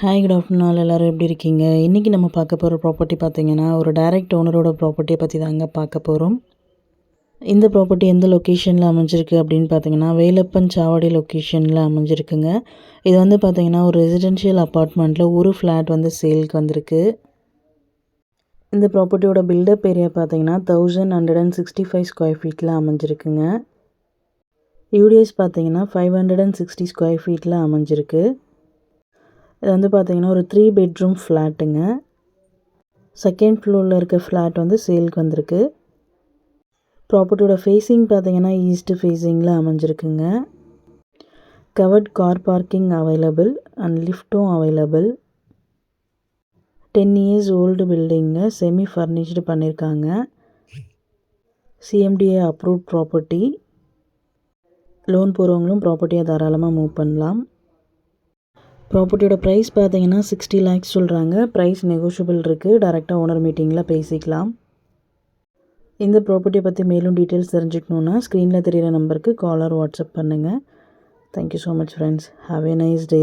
Hi good afternoon எல்லோரும் எப்படி இருக்கீங்க? இன்றைக்கி நம்ம பார்க்க போகிற ப்ராப்பர்ட்டி பார்த்திங்கன்னா ஒரு டைரக்ட் ஓனரோட ப்ராப்பர்ட்டியை பற்றி தாங்க பார்க்க போகிறோம். இந்த ப்ராப்பர்ட்டி எந்த லொக்கேஷனில் அமைஞ்சிருக்கு அப்படின்னு பார்த்தீங்கன்னா வேலப்பன் சாவடி லொக்கேஷனில் அமைஞ்சிருக்குங்க. இது வந்து பார்த்திங்கன்னா ஒரு ரெசிடென்ஷியல் அப்பார்ட்மெண்ட்டில் ஒரு ஃப்ளாட் வந்து சேலுக்கு வந்திருக்கு. இந்த ப்ராப்பர்ட்டியோட பில்டப் ஏரியா பார்த்திங்கன்னா 1165 ஸ்கொயர் ஃபீட்டில் அமைஞ்சிருக்குங்க. யூடிஎஸ் பார்த்திங்கன்னா 560 ஸ்கொயர் ஃபீட்டில் அமைஞ்சிருக்கு. இது வந்து பார்த்திங்கன்னா ஒரு 3 பெட்ரூம் ஃப்ளாட்டுங்க. செகண்ட் ஃப்ளோரில் இருக்க ஃப்ளாட் வந்து சேலுக்கு வந்திருக்கு. ப்ராப்பர்ட்டியோட ஃபேஸிங் பார்த்திங்கன்னா ஈஸ்ட் ஃபேஸிங்கில் அமைஞ்சிருக்குங்க. Covered car parking available and லிஃப்ட்டும் அவைலபிள். 10 இயர்ஸ் ஓல்டு பில்டிங்க, செமி ஃபர்னிஷ்டு பண்ணியிருக்காங்க. CMDA approved property. லோன் போகிறவங்களும் ப்ராப்பர்ட்டியை தாராளமாக மூவ் பண்ணலாம். ப்ராப்பர்ட்டியோட ப்ரைஸ் பார்த்தீங்கன்னா 60 lakhs சொல்கிறாங்க. ப்ரைஸ் நெகோஷியபிள் இருக்குது. டைரெக்டாக ஓனர் மீட்டிங்கில் பேசிக்கலாம். இந்த ப்ராப்பர்ட்டியை பற்றி மேலும் டீட்டெயில்ஸ் தெரிஞ்சுக்கணுன்னா ஸ்க்ரீனில் தெரிகிற நம்பருக்கு கால் ஆர் வாட்ஸ்அப் பண்ணுங்கள். Thank you so much friends. Have a nice day.